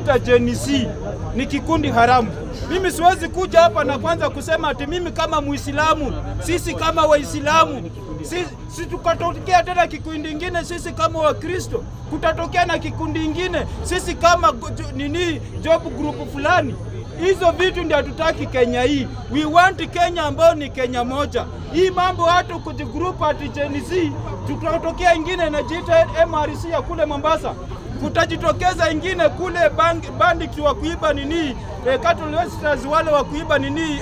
wanajiita Gen Z ni kikundi haramu. Mimi siwezi kuja hapa na kwanza kusema ati mimi kama Muislamu, sisi kama Waislamu, sisi tukatokea tena kikundi kingine sisi kama Wakristo, kutatokea na kikundi kingine sisi kama job group fulani. Hizo vitu ndio hatutaki Kenya hii. We want Kenya ambayo ni Kenya moja. Hii mambo watu kujigroup ati Gen Z, tutatokea ingine na jita MRC ya kule Mombasa. Kutajitokeza ingine kule bandiki wa kuiba cattle westers wale wa kuiba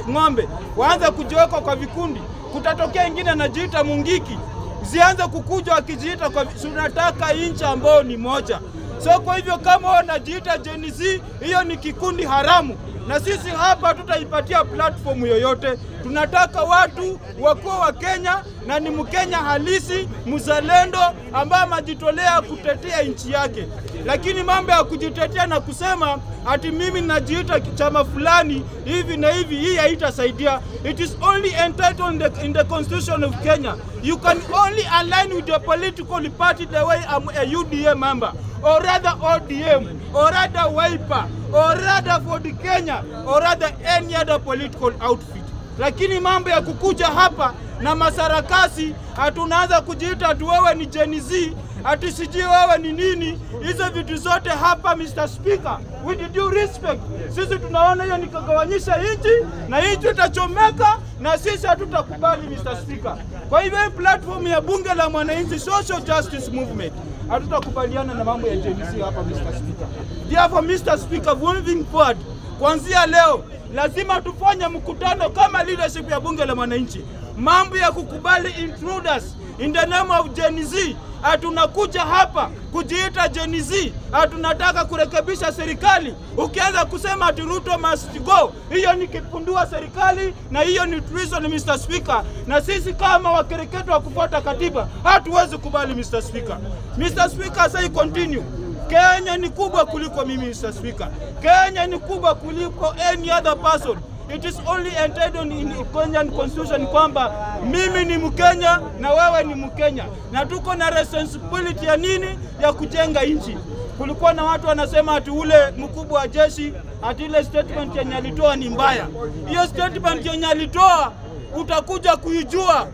ng'ombe. Waanza kujiweka kwa vikundi. Kutatokea ingine na jita Mungiki. Zianza kukuja wakijiita kwa tunataka inchi ambayo ni moja. So kwa hivyo kama wanajiita Gen Z, hiyo ni kikundi haramu. Na sisi hapa tutaipatia platform yoyote. Tunataka watu wakuwa wa Kenya na ni Mkenya halisi, mzalendo ambaye majitolea kutetea nchi yake. Lakini mambo ya kujitetea na kusema ati mimi najiita chama fulani hivi na hivi, hii haitasaidia. It is only entitled in the constitution of Kenya. You can only align with your political party the way I'm a UDA member, or rather ODM, or rather Wiper, or rather for the Kenya, or rather any other political outfit. Lakini mambo ya kukuja hapa na masarakasi, hatunaanza kujiita ati wewe ni Gen Z, ati siji wewe ni nini, hizo vitu zote hapa Mr. Speaker, with due respect, sisi tunaona hiyo ni kugawanyisha nchi na nchi itachomeka na sisi hatutakubali Mr. Speaker. Kwa hivyo platform ya bunge la mwananchi social justice movement, hatutakubaliana na mambo ya Gen Z hapa Mr. Speaker. Therefore Mr. Speaker, moving forward, kuanzia leo lazima tufanye mkutano kama leadership ya bunge la mwananchi. Mambo ya kukubali intruders in the name of Gen Z, hatunakuja hapa kujiita Gen Z, hatunataka kurekebisha serikali. Ukianza kusema ati Ruto must go, hiyo ni kipundua serikali na hiyo ni treason Mr. Speaker. Na sisi kama wakereketo wa kufuata katiba hatuwezi kubali Mr. Speaker. Mr. Speaker, say continue. Kenya ni kubwa kuliko mimi Mr. Speaker. Kenya ni kubwa kuliko any other person. It is only entitled in the Kenyan constitution kwamba mimi ni Mkenya na wewe ni Mkenya. Na tuko na responsibility ya nini? Ya kujenga nchi. Kulikuwa na watu wanasema ati ule mkubwa wa jeshi ati ile statement yenye alitoa ni mbaya. Hiyo statement yenye alitoa utakuja kuijua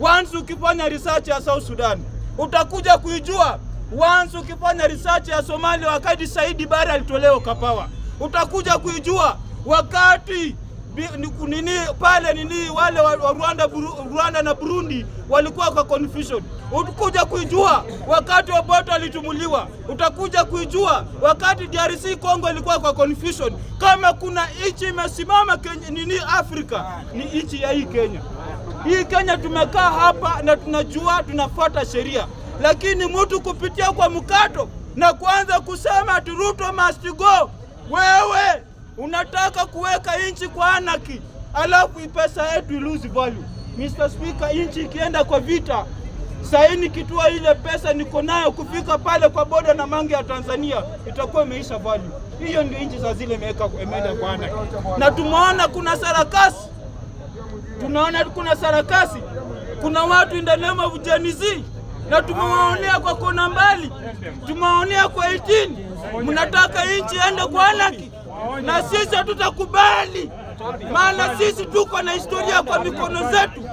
once ukifanya research ya South Sudan. Utakuja kuijua once ukifanya research ya Somalia wakati Saidi Barre alitolewa Kapawa. Utakuja kuijua wakati wale wa Rwanda na Burundi walikuwa kwa confusion. Utakuja kuijua wakati Obote alitumuliwa. Utakuja kuijua wakati DRC Congo ilikuwa kwa confusion. Kama kuna nchi imesimama Afrika, ni nchi ya hii Kenya. Hii Kenya tumekaa hapa na tunajua tunafuata sheria. Lakini mtu kupitia kwa mkato na kuanza kusema ati Ruto must go, wewe unataka kuweka nchi kwa anarchy, alafu pesa yetu lose value. Mr. Speaker, nchi ikienda kwa vita, saini kitua ile pesa niko nayo kufika pale kwa boda na Mange ya Tanzania, itakuwa imeisha value. Hiyo ndio nchi za zile imeenda kwa anarchy. Na tumeona kuna sarakasi. Kuna watu in the name of Gen Z. Na tumewaonea kwa kona mbali, tumewaonea kwa 18. Mnataka nchi ende kwa anarchy, na sisi hatutakubali. Maana sisi tuko na historia kwa mikono zetu.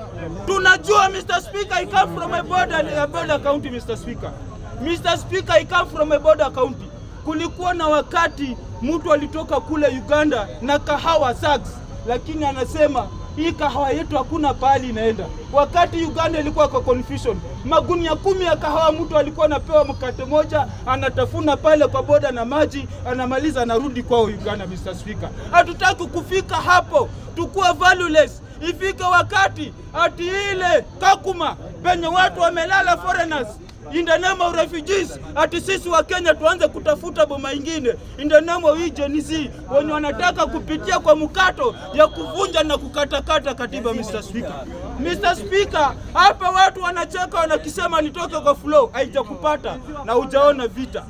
Tunajua Mr. Speaker, I come from a border county Mr. Speaker. Mr. Speaker, I come from a border county. Kulikuwa na wakati mtu alitoka kule Uganda na kahawa sacks, lakini anasema hii kahawa yetu hakuna pahali inaenda. Wakati Uganda ilikuwa kwa confusion, magunia 10 ya kahawa mtu alikuwa anapewa mkate moja, anatafuna pale kwa boda na maji, anamaliza anarudi kwao Uganda Mr. Speaker. Hatutaki kufika hapo, tukua valueless. Ifike wakati ati ile Kakuma penye watu wamelala foreigners in the name of refugees, ati sisi wa Kenya tuanze kutafuta boma ingine in the name of Gen Z, wenye wanataka kupitia kwa mkato ya kuvunja na kukatakata katiba Mr. Speaker. Mr. Speaker, hapa watu wanacheka wanakisema nitoke kwa flow, haijakupata na hujaona vita.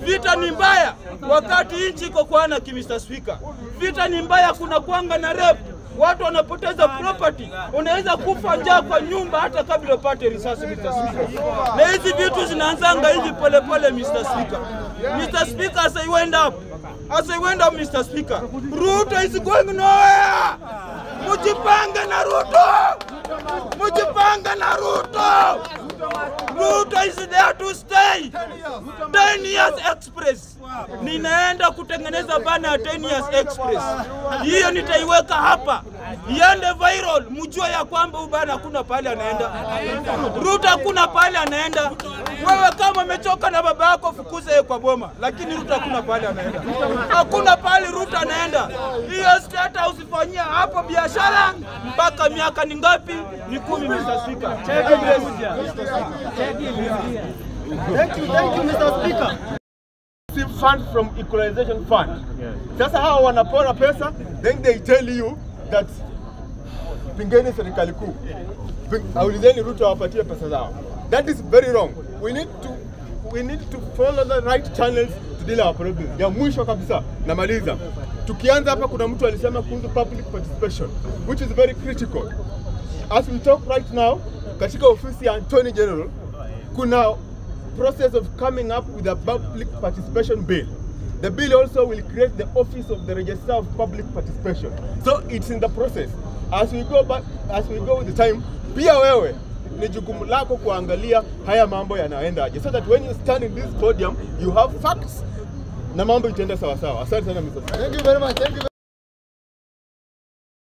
Vita ni mbaya wakati nchi iko kwa anarchy Mr. Speaker. Vita ni mbaya, kuna kuanga na rape. watu wanapoteza property, unaweza kufa njaa kwa nyumba hata kabla upate risasi, Mr. Speaker. Na hizi vitu zinaanzanga hivi pole pole, Mr. Speaker. Mr. Speaker, as I went up, Mr. Speaker, Ruto is going nowhere. Mujipange na Ruto! Mujipange na Ruto! Ruto is there to stay. 10 years express. Ninaenda kutengeneza bana ya 10 years express. Hiyo nitaiweka hapa. Iende viral, mjue ya kwamba ubana hakuna pale anaenda. Ruto hakuna pale anaenda. Wewe kama umechoka na baba yako fukuze yeye kwa boma, lakini Ruto hakuna pale anaenda. Hakuna pale Ruto anaenda. Hiyo state house ifanyia hapo biashara mpaka miaka ni ngapi? Ni 10, Mr. Speaker. Thank you, Mr. Speaker. Fund from equalization fund. Sasa hawa wanapora pesa, then they tell you that pingeni serikali kuu. Aulizeni Ruto awapatie pesa zao. That is very wrong. We need to follow the right channels to deal our problems. Ya mwisho kabisa namaliza. Tukianza hapa kuna mtu alisema kuhusu public participation, which is very critical. As we talk right now, katika ofisi ya Attorney General kuna process of coming up with a public participation bill. The bill also will create the office of the Registrar of Public Participation. So it's in the process. As we go with the time, pia wewe ni jukumu lako kuangalia haya mambo yanaenda aje, so that when you stand in this podium you have facts na mambo itaenda sawa sawa. Asante sana Mr. Thank you very much.